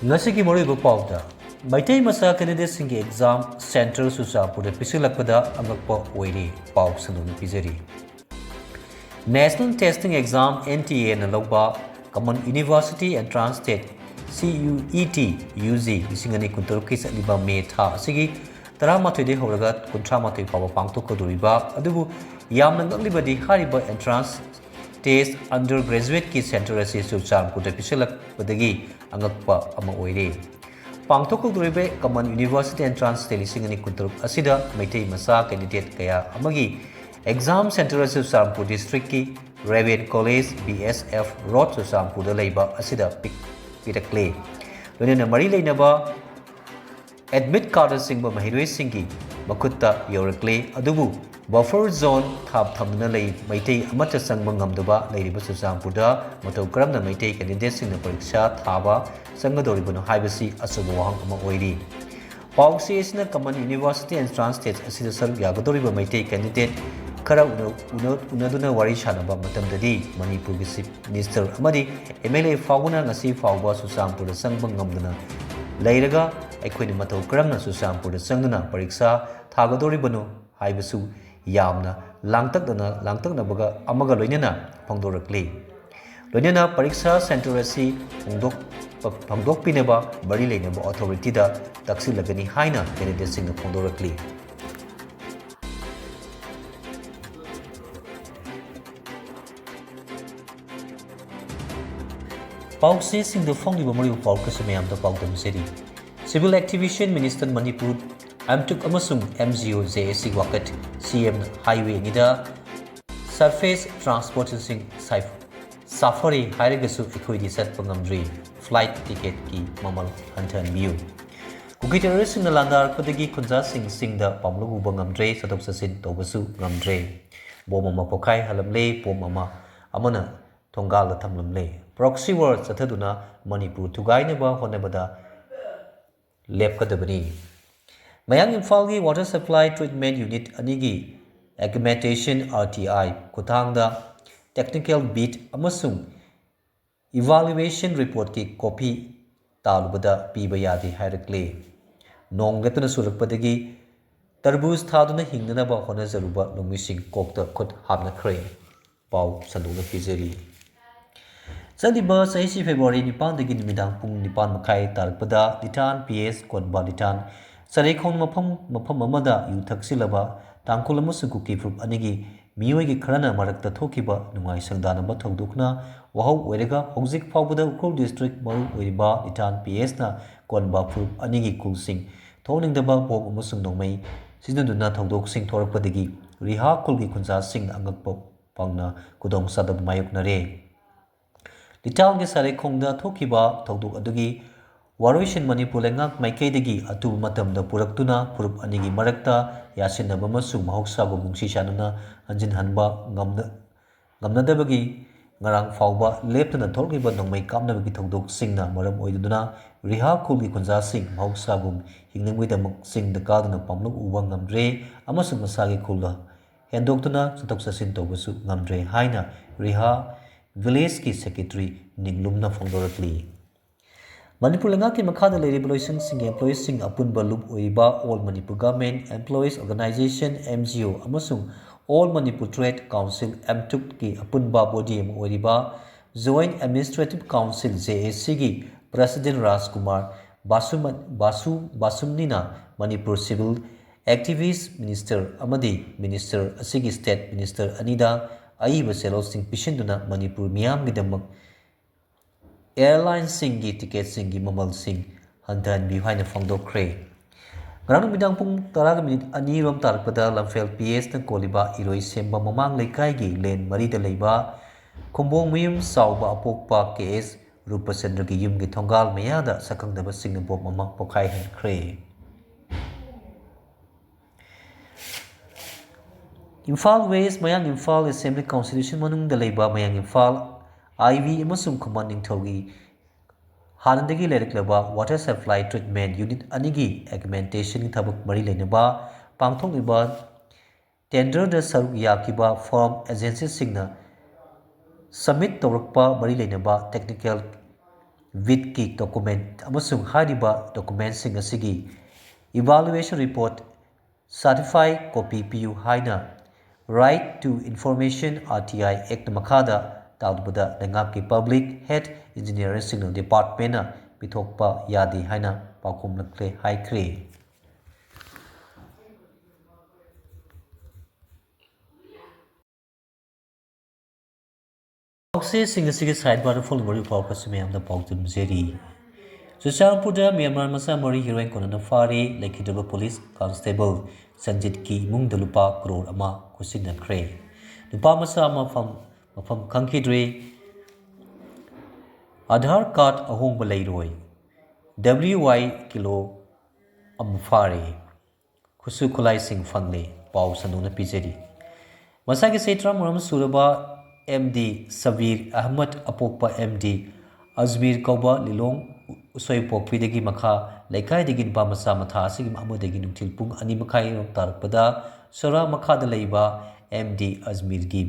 Ngasigi moriba pauda Metei Macha candidatesinggi exam center Churachanpurda pishinllakle anghakpa oire pau sanuna pijari. National Testing Exam NTA na lawba Common University Entrance Test CUET UG lisingani kunturki satliba May tha asigi taramathoide horaga kunthamathoi pawa pangthokadoriba adubu yamna ngaklibadi hariba entrance test undergraduate ki center asi Churachanpurda pishinllakpadagi anghakpa ama oire. Pangthokadoriba Common University Entrance Test lisingani kunturuk asida Metei Macha candidate kaya amagi Exam Center Churachanpur District ki Raven College BSF Road Churachanpurda leiba asida pirakle. Loinana mari leinaba admit card singba mahiroi singgi makutta yorakle adubu buffer zone thap thamna lei Metei amata sangba ngamdaba leiriba Churachanpurda matau karamna Metei candidate singna pariksha thaba sangadoribano haibasi asuba wahang ama oiri. Pausi isna Common University Entrance Test asida saruk yagadoriba Metei candidate Kara unaduna wari shanaba matamdadi Manipur Chief Minister amadi MLA fauna ngasi fauba Churachanpurda sangba ngamduna leiraga aikhoini matau karamna Churachanpurda sangduna pariksha thagadoribano haibasu yamna langtaknabaga amaga loinana phangdorakle. Loinana pariksha center asi phangdokpinaba bari leinaba authority da taksilagani haina candidate singna phangdorakle. Pausi sing the Fong Libamari Paukasamayam the Paukam City. Civil Activation Minister Manipur Amtuk Amasung MGO JSC Wakat CM Highway Nida Surface Transportation Safari Hirigasu Equity Set Pangamdri Flight Ticket Ki Mamal Hantan View. Kukitaris in the Landar Kodagi Kunza Sing the Pamlu Bangamdre Satok Sasin Tobasu Gamdre Bomama Pokai Halamle Pomama Amana Tongal Tamlamle. Proxy war Sataduna Manipur Tugainaba Honebada Lepkadabani. Mayang Imphal Water Supply Treatment Unit Anigi Augmentation RTI Kutangda Technical Beat Amasung Evaluation Report Ki Copy Talubada Pibayadi Hirakle Nong Letana Surakpadagi Tarbuz Taduna Hindanaba Honazaruba Lumising Kokta Kut Habna Kray Pau Sanduna Fizeri. Sadiba Saisi February Nipan the Gimidang Pung Nipan Makai Tarpada, Litan PS Konba Litan, Sarekon Mapam Mamada, U Taksilaba, Tankulamusuki Frup Anigi, Miyogi Karana Marakta Tokiba, Numai Sangdana Batok Dukna, Wahau Werega, Hozik Pawada Ukul District Maru Weriba, Litan PS na Konba Frup Anigi Kulsing, Toning the Babo Musung Nomay, Siduna Togdok Sing Torpadigi, Riha Kulgi Kunza Sing Angakpo Pangna, Kudong Sadab Mayuk Nare. Lital ge sare khongda thokiba thoduk adugi waroishin Manipur lengak maikaidagi atu matamda puraktuna purup anigi marakta yasinaba masu mahoksa bu mungsi shanuna anjin hanba ngamnadabagi ngarang fauba leptana tholgiba nongmai kamnabagi thoduk singna maram oiduna riha kulgi kunja sing mahoksa bu hingningwidamak sing da kaduna pamluk uwa ngamdre amasung masagi kulda hendoktuna satok sasin tobasu ngamdre haina riha Village ki Secretary Ninglumna Fongdorakli. Manipur Langa ki Makada Lady Bloising Sing Employees Sing Apun Balup Oiba All Manipur Government Employees Organization MGO Amasung All Manipur Trade Council MTUK ki Apun Ba Body Oiba Joint Administrative Council JAC ki President Rajkumar Basumnina Manipur Civil Activist Minister Amadi Minister Asigi State Minister Anida Aiba Selosing Pishinduna Manipur Miam Gidamak Airline Singi Ticket Singi Mamal Sing Hantan behind the Fondo Cray. Grand Midang Pung Taraga Minute Anirom Tarpada Lamfel PS na Koliba Iroi Semba Mamang Lekaigi Len Marida Leba Kumbong Miyum Sauba Apokpa KS Rupa Sendragi Yum Gitongal Mayada Sakang Daba Sing Bob Mamang Pokai Hen Cray. Imphal West Mayang Imphal Assembly Constitution Manung the Leba Mayang Imphal IV Musum Commanding Togi Hanandagi Leriklaba Water Supply Treatment Unit Anigi Augmentation Tabuk Mari Lenaba Pangthong Iba Tender the Saruk Yakiba Form Agency Signa Submit Torakpa Mari Lenaba Technical ꯋꯤꯠꯀꯤ document ꯑꯃꯁꯨꯡ ꯍꯥꯏꯔꯤꯕ ꯗꯣꯀꯨꯃꯦꯟꯠꯁꯤꯡ ꯑꯁꯤꯒꯤ evaluation report ꯁꯥꯔꯇꯤꯐꯥꯏ copy ꯄꯤꯌꯨ ꯍꯥꯏꯅ right to information RTI act ꯃꯈꯥꯗ ꯇꯥꯎꯕꯗ ꯂꯩꯉꯥꯛꯀꯤ public health ꯏꯟꯖꯤꯅꯤꯌꯔꯁꯤꯡꯅ ꯗꯤꯄꯥꯔꯠꯃꯦꯟꯠꯅ ꯄꯤꯊꯣꯛꯄ ꯌꯥꯗꯦ ꯍꯥꯏꯅ ꯄꯥꯎꯈꯨꯝꯂꯛꯂꯦ ꯍꯥꯏꯈ꯭ꯔꯦ꯫ ꯄꯥꯎꯆꯦꯁꯤꯡ ꯑꯁꯤꯒꯤ ꯁꯥꯏꯠꯕꯥꯔꯗ ꯐꯣꯂꯣꯏꯪ ꯋꯥꯔꯤ ꯐꯥꯎꯔꯛꯄꯁꯤ ꯃꯌꯥꯝꯗ ꯄꯥꯎꯗꯝꯖꯔꯤ꯫ ꯆꯨꯔꯆꯥꯟꯄꯨꯔꯗ ꯃ꯭ꯌꯥꯟꯃꯥꯔ ꯃꯆꯥ ꯃꯔꯤ ꯍꯤꯔꯣꯏꯟ ꯀꯣꯟꯅꯅ ꯐꯥꯔꯦ꯫ ꯂꯩꯈꯤꯗ꯭ꯔꯕ ꯄꯨꯂꯤꯁ ꯀꯟꯁꯇꯦꯕꯜ ꯁꯟꯖꯤꯠꯀꯤ ꯏꯃꯨꯡꯗ ꯂꯨꯄꯥ ꯀꯔꯣꯔ ꯑꯃ ꯈꯨꯠꯁꯤꯟꯅꯈ꯭ꯔꯦ꯫ ꯅꯨꯄꯥ ꯃꯆꯥ ꯃꯐꯝ ꯈꯪꯈꯤꯗ꯭ꯔꯦ꯫ ꯑꯥꯙꯥꯔ ꯀꯥꯔꯗ ꯑꯍꯣꯡꯕ ꯂꯩꯔꯣꯏ꯫ WY ꯀꯤꯂꯣ ꯑꯃ ꯐꯥꯔꯦ꯫ ꯈꯨꯠꯁꯨ ꯈꯨꯠꯂꯥꯏꯁꯤꯡ ꯐꯪꯂꯦ꯫ ꯄꯥꯎ ꯁꯟꯗꯣꯛꯅ ꯄꯤꯖꯔꯤ꯫ ꯃꯁꯥꯒꯤ ꯆꯍꯤ 13 ꯁꯨꯔꯕ MD ꯁꯕꯤꯔ ꯑꯍꯃꯗ ꯑꯄꯣꯛꯄ MD ꯑꯖꯃꯤꯔ ꯀꯧꯕ ꯂꯤꯂꯣꯡ ꯎꯁꯣꯏꯄꯣꯛꯄꯤꯗꯒꯤ ꯃꯈꯥ ꯂꯩꯀꯥꯏꯗꯒꯤ ꯅꯨꯄꯥ ꯃꯆꯥ ꯃꯊꯥ ꯑꯁꯤꯒꯤ ꯑꯃꯗꯒꯤ ꯅꯨꯡꯊꯤꯜ ꯄꯨꯡ 2:30 ꯇꯥꯔꯛꯄꯗ ꯁꯣꯔꯥ ꯃꯈꯥꯗ ꯂꯩꯕ MD ꯑꯖꯃꯤꯔꯒꯤ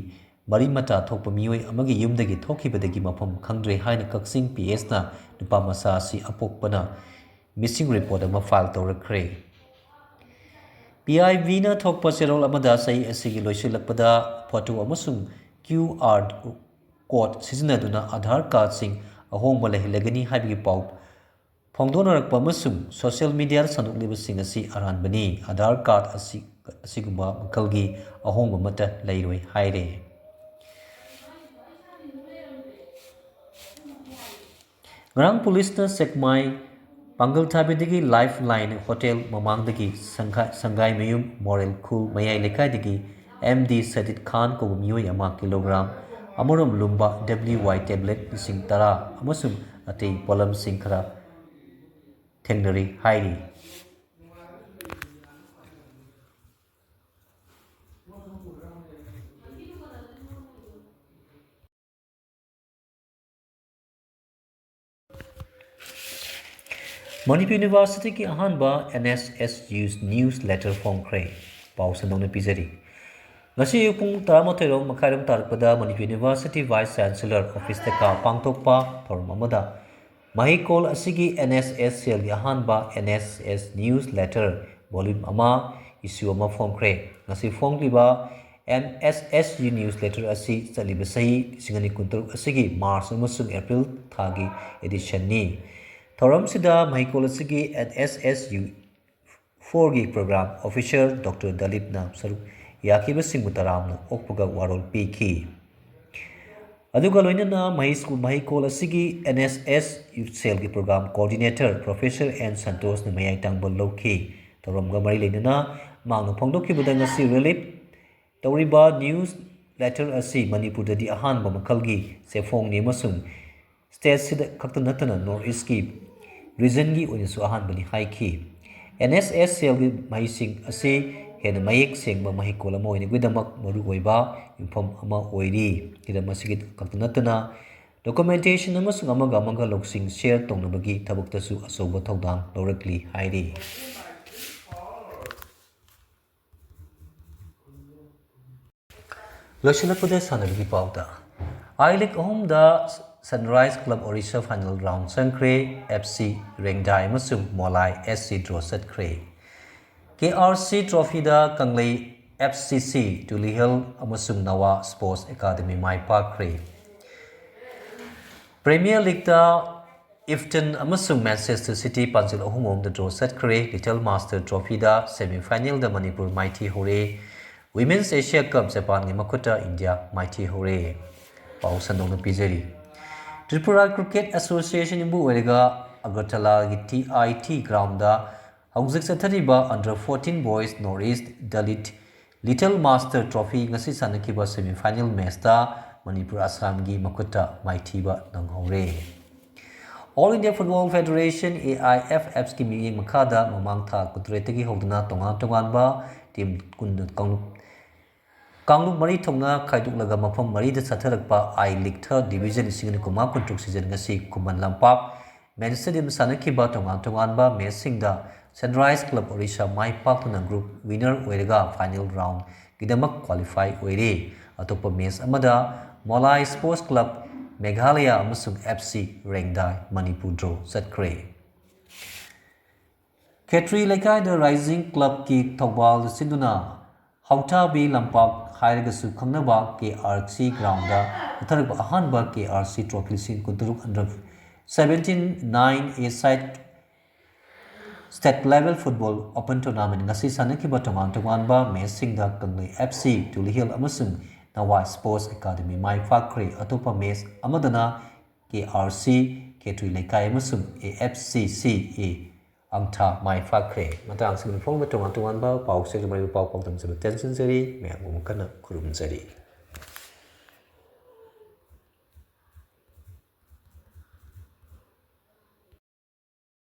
ꯃꯔꯤ ꯃꯇꯥ ꯊꯣꯛꯄ ꯃꯤꯑꯣꯏ ꯑꯃꯒꯤ ꯌꯨꯝꯗꯒꯤ ꯊꯣꯛꯈꯤꯕꯗꯒꯤ ꯃꯐꯝ ꯈꯪꯗ꯭ꯔꯦ ꯍꯥꯏꯅ ꯀꯛꯆꯤꯡ PSꯅ ꯅꯨꯄꯥ ꯃꯆꯥ ꯑꯁꯤ ꯑꯄꯣꯛꯄꯅ ꯃꯤꯁꯤꯡ ꯔꯤꯄꯣꯔꯠ ꯑꯃ ꯐꯥꯏꯜ ꯇꯧꯔꯛꯈ꯭ꯔꯦ꯫ PIBꯅ ꯊꯣꯛꯄ ꯆꯦꯔꯣꯜ ꯑꯃꯗ ꯆꯍꯤ ꯑꯁꯤꯒꯤ ꯂꯣꯏꯁꯤꯜꯂꯛꯄꯗ ꯐꯣꯇꯣ ꯑꯃꯁꯨꯡ QR ꯀꯣꯗ ꯁꯤꯖꯤꯟꯅꯗꯨꯅ ꯑꯥꯙꯥꯔ ꯀꯥꯔꯗꯁꯤꯡ ꯑꯍꯣꯡꯕ ꯂꯩꯍꯜꯂꯒꯅꯤ ꯍꯥꯏꯕꯒꯤ ꯄꯥꯎ ꯐꯣꯡꯗꯣꯛꯅꯔꯛꯄ ꯑꯃꯁꯨꯡ ꯁꯣꯁꯤꯌꯦꯜ ꯃꯤꯗꯤꯌꯥꯗ ꯁꯟꯗꯣꯛꯂꯤꯕꯁꯤꯡ ꯑꯁꯤ ꯑꯔꯥꯟꯕꯅꯤ꯫ ꯑꯥꯙꯥꯔ ꯀꯥꯔꯗ ꯑꯁꯤꯒꯨꯝꯕ ꯃꯈꯜꯒꯤ ꯑꯍꯣꯡꯕ ꯑꯃꯠꯇ ꯂꯩꯔꯣꯏ ꯍꯥꯏꯔꯦ꯫ ꯉꯔꯥꯡ ꯄꯨꯂꯤꯁꯅ ꯁꯦꯛꯃꯥꯏ ꯄꯥꯡꯒꯜꯊꯥꯕꯤꯗꯒꯤ ꯂꯥꯏꯐ ꯂꯥꯏꯟ ꯍꯣꯇꯦꯜ ꯃꯃꯥꯡꯗꯒꯤ ꯁꯪꯒꯥꯏꯃꯌꯨꯝ ꯃꯣꯔꯦꯜ ꯈꯨꯜ ꯃꯌꯥꯏ ꯂꯩꯀꯥꯏꯗꯒꯤ MD ꯁꯗꯤꯠ ꯈꯥꯟ ꯀꯧꯕ ꯃꯤꯑꯣꯏ ꯑꯃ ꯀꯤꯂꯣꯒ꯭ꯔꯥꯝ ꯑꯃꯔꯣꯝ ꯂꯨꯝꯕ WY ꯇꯦꯕ꯭ꯂꯦꯠ 10,000 ꯑꯃꯁꯨꯡ ꯑꯇꯩ ꯄꯣꯠꯂꯝꯁꯤꯡ ꯈꯔ ꯊꯦꯡꯅꯔꯦ ꯍꯥꯏꯔꯤ꯫ ꯃꯅꯤꯄꯨꯔ ꯌꯨꯅꯤꯚꯔꯁꯤꯇꯤꯒꯤ ꯑꯍꯥꯟꯕ NSSU ꯅ꯭ꯌꯨꯁ ꯂꯦꯇꯔ ꯐꯣꯡꯈ꯭ꯔꯦ꯫ ꯄꯥꯎ ꯁꯟꯗꯣꯛꯅ ꯄꯤꯖꯔꯤ꯫ ꯉꯁꯤ ꯑꯌꯨꯛ ꯄꯨꯡ 11:30 ꯇꯥꯔꯛꯄꯗ ꯃꯅꯤꯄꯨꯔ ꯌꯨꯅꯤꯚꯔꯁꯤꯇꯤ ꯚꯥꯏꯁ ꯆꯥꯟꯁꯦꯂꯔ ꯑꯣꯐꯤꯁꯇ ꯄꯥꯡꯊꯣꯛꯄ ꯊꯧꯔꯝ ꯑꯃꯗ ꯃꯍꯩꯀꯣꯜ ꯑꯁꯤꯒꯤ NSS ꯁꯦꯜꯒꯤ ꯑꯍꯥꯟꯕ NSS ꯅ꯭ꯌꯨꯁ ꯂꯦꯇꯔ ꯚꯣꯜꯌꯨꯝ 1 ꯏꯁꯨ ꯑꯃ ꯐꯣꯡꯈ꯭ꯔꯦ꯫ ꯉꯁꯤ ꯐꯣꯡꯂꯤꯕ NSSU ꯅ꯭ꯌꯨꯁ ꯂꯦꯇꯔ ꯑꯁꯤ ꯆꯠꯂꯤꯕ ꯆꯍꯤ 2023 ꯑꯁꯤꯒꯤ ꯃꯥꯔꯆ ꯑꯃꯁꯨꯡ ꯑꯦꯄ꯭ꯔꯤꯜ ꯊꯥꯒꯤ ꯑꯦꯗꯤꯁꯟꯅꯤ꯫ ꯊꯧꯔꯝꯁꯤꯗ ꯃꯍꯩꯀꯣꯜ ꯑꯁꯤꯒꯤ NSSU 4ꯒꯤ ꯄ꯭ꯔꯣꯒ꯭ꯔꯥꯝ ꯑꯣꯐꯤꯁꯔ ꯗꯣꯛꯇꯔ ꯗꯂꯤꯞꯅ ꯁꯔꯨꯛ ꯌꯥꯈꯤꯕꯁꯤꯡꯕꯨ ꯇꯔꯥꯝꯅ ꯑꯣꯛꯄꯒ ꯋꯥꯔꯣꯜ ꯄꯤꯈꯤ꯫ ꯑꯗꯨꯒ ꯂꯣꯏꯅꯅ ꯃꯍꯩꯀꯣꯜ ꯑꯁꯤꯒꯤ NSSU ꯁꯦꯜꯒꯤ ꯄ꯭ꯔꯣꯒ꯭ꯔꯥꯝ ꯀꯣꯑꯣꯔꯗꯤꯅꯦꯇꯔ ꯄ꯭ꯔꯣꯐꯦꯁꯔ N ꯁꯟꯇꯣꯁꯅ ꯃꯌꯥꯏ ꯇꯥꯡꯕ ꯂꯧꯈꯤ꯫ ꯊꯧꯔꯝꯒ ꯃꯔꯤ ꯂꯩꯅꯅ ꯃꯍꯥꯛꯅ ꯐꯣꯡꯗꯣꯛꯈꯤꯕꯗ ꯉꯁꯤ ꯔꯤꯂꯤꯞ ꯇꯧꯔꯤꯕ ꯅ꯭ꯌꯨꯁ ꯂꯦꯇꯔ ꯑꯁꯤ ꯃꯅꯤꯄꯨꯔꯗꯗꯤ ꯑꯍꯥꯟꯕ ꯃꯈꯜꯒꯤ ꯆꯦꯐꯣꯡꯅꯤ ꯑꯃꯁꯨꯡ ꯁ꯭ꯇꯦꯠꯁꯤꯗ ꯈꯛꯇ ꯅꯠꯇꯅ ꯅꯣꯔꯊ ꯏꯁꯀꯤ ꯔꯤꯖꯟꯒꯤ ꯑꯣꯏꯅꯁꯨ ꯑꯍꯥꯟꯕꯅꯤ ꯍꯥꯏꯈꯤ꯫ NSS ꯁꯦꯜꯒꯤ ꯃꯍꯩꯁꯤꯡ ꯑꯁꯤ ꯍꯦꯟꯅ ꯃꯌꯦꯛ ꯁꯦꯡꯕ ꯃꯍꯩꯀꯣꯜ ꯑꯃ ꯑꯣꯏꯅꯕꯒꯤꯗꯃꯛ ꯃꯔꯨꯑꯣꯏꯕ ꯌꯨꯝꯐꯝ ꯑꯃ ꯑꯣꯏꯔꯤ꯫ ꯍꯤꯔꯝ ꯑꯁꯤꯒꯤ ꯈꯛꯇ ꯅꯠꯇꯅ ꯗꯣꯀꯨꯃꯦꯟꯇꯦꯁꯟ ꯑꯃꯁꯨꯡ ꯑꯃꯒ ꯑꯃꯒ ꯂꯧꯁꯤꯡ ꯁꯦꯌꯔ ꯇꯧꯅꯕꯒꯤ ꯊꯕꯛꯇꯁꯨ ꯑꯆꯧꯕ ꯊꯧꯗꯥꯡ ꯂꯧꯔꯛꯂꯤ ꯍꯥꯏꯔꯤ꯫ ꯂꯣꯏꯁꯤꯜꯂꯛꯄꯗ ꯁꯥꯟꯅꯕꯒꯤ ꯄꯥꯎꯗ I-League 3ꯗ Sunrise club Orissa final round ꯆꯪꯈ꯭ꯔꯦ꯫ FC ꯔꯦꯡꯗꯥꯏ ꯑꯃꯁꯨꯡ ꯃꯣꯂꯥꯏ SC ꯗ꯭ꯔꯣ ꯆꯠꯈ꯭ꯔꯦ꯫ KRC ꯇ꯭ꯔꯣꯐꯤꯗ ꯀꯪꯂꯩ FCC, ꯇꯨꯂꯤꯍꯜ ꯑꯃꯁꯨꯡ ꯅꯋꯥ ꯁ꯭ꯄꯣꯔꯠꯁ ꯑꯦꯀꯥꯗꯃꯤ ꯃꯥꯏ ꯄꯥꯛꯈ꯭ꯔꯦ꯫ ꯄ꯭ꯔꯤꯃꯤꯌꯔ ꯂꯤꯒꯇ ꯏꯐꯇꯟ ꯑꯃꯁꯨꯡ ꯃꯦꯟꯆꯦꯁꯇꯔ ꯁꯤꯇꯤ ꯄꯥꯟꯖꯤꯜ 3-3ꯗ ꯗ꯭ꯔꯣ ꯆꯠꯈ꯭ꯔꯦ꯫ ꯂꯤꯇꯜ ꯃꯥꯁꯇꯔ ꯇ꯭ꯔꯣꯐꯤꯗ ꯁꯦꯃꯤ-ꯐꯥꯏꯅꯦꯜꯗ ꯃꯅꯤꯄꯨꯔ ꯃꯥꯏꯊꯤꯍꯧꯔꯦ꯫ ꯋꯤꯃꯦꯟꯁ ꯑꯦꯁꯤꯌꯥ ꯀꯞ ꯖꯄꯥꯟꯒꯤ ꯃꯈꯨꯠꯇ ꯏꯟꯗꯤꯌꯥ ꯃꯥꯏꯊꯤꯍꯧꯔꯦ꯫ ꯄꯥꯎ ꯁꯟꯗꯣꯛꯅ ꯄꯤꯖꯔꯤ꯫ ꯇ꯭ꯔꯤꯄꯨꯔꯥ ꯀ꯭ꯔꯤꯀꯦꯠ ꯑꯦꯁꯣꯁꯤꯌꯦꯁꯟ ꯌꯨꯝꯕꯨ ꯑꯣꯏꯔꯒ ꯑꯒꯔꯇꯂꯥꯒꯤ TIT ꯒ꯭ꯔꯥꯎꯟꯗ ꯍꯧꯖꯤꯛ ꯆꯠꯊꯔꯤꯕ ꯑꯟꯗꯔ 14 ꯕꯣꯏꯁ ꯅꯣꯔꯊ ꯏꯁꯠ ꯗꯂꯤꯠ ꯂꯤꯇꯜ ꯃꯥꯁꯇꯔ ꯇ꯭ꯔꯣꯐꯤ ꯉꯁꯤ ꯁꯥꯟꯅꯈꯤꯕ ꯁꯦꯃꯤ-ꯐꯥꯏꯅꯦꯜ ꯃꯦꯆꯇ ꯃꯅꯤꯄꯨꯔ ꯑꯁꯥꯝꯒꯤ ꯃꯈꯨꯠꯇ ꯃꯥꯏꯊꯤꯕ ꯅꯪꯍꯧꯔꯦ꯫ ꯑꯣꯜ ꯏꯟꯗꯤꯌꯥ ꯐꯨꯠꯕꯣꯜ ꯐꯦꯗꯔꯦꯁꯟ AIFFꯒꯤ ꯃꯤꯠꯌꯦꯡ ꯃꯈꯥꯗ ꯃꯃꯥꯡ ꯊꯥ 13ꯗꯒꯤ ꯍꯧꯗꯨꯅ ꯇꯣꯉꯥꯟ-ꯇꯣꯉꯥꯟꯕ ꯇꯤꯝ ꯀꯥꯡꯂꯨꯞ 3 ꯊꯣꯛꯅ ꯈꯥꯏꯗꯣꯛꯂꯒ ꯃꯐꯝ 3ꯗ ꯆꯠꯊꯔꯛꯄ I-League ꯊꯥꯔꯠ ꯗꯤꯕꯤꯖꯟ 2023 ꯁꯤꯖꯟ ꯉꯁꯤ ꯈꯨꯃꯟ ꯂꯝꯄꯥꯛ ꯃꯦꯟ ꯁ꯭ꯇꯦꯗꯤꯌꯝ ꯁꯥꯟꯅꯈꯤꯕ ꯇꯣꯉꯥꯟ-ꯇꯣꯉꯥꯟꯕ ꯃꯦꯆꯁꯤꯡꯗ ꯁꯟꯔꯥꯏꯖ ꯀ꯭ꯂꯕ ꯑꯣꯔꯤꯁꯥ ꯃꯥꯏ ꯄꯥꯛꯇꯨꯅ ꯒ꯭ꯔꯨꯞ ꯋꯤꯅꯔ ꯑꯣꯏꯔꯒ ꯐꯥꯏꯅꯦꯜ ꯔꯥꯎꯟꯗꯒꯤꯗꯃꯛ ꯀ꯭ꯋꯥꯂꯤꯐꯥꯏ ꯑꯣꯏꯔꯦ꯫ ꯑꯇꯣꯞꯄ ꯃꯦꯆ ꯑꯃꯗ Mawlai sports club Meghalaya amasung FC Rengdai Manipur draw chatkre. Khetri Lekai the Rising Club ki Thawbal Sinduna Hautabi Lampak Hairagasu Khangnaba KRC Ground da Utharba Ahanba KRC Trophy Sin Kunturuk under 17-9 A side State level football open tournament ngasi sanakiba tongan-tonganba matchsingda Kanglei FC Tulihil amasung Nawa Sports Academy mai fakre atopa match amadana KRC Khetri Lekai amasung AFCCA angtha mai fakre matang sing phong tongan-tonganba pau se mai pau pau tam se tension seri me kana kurum seri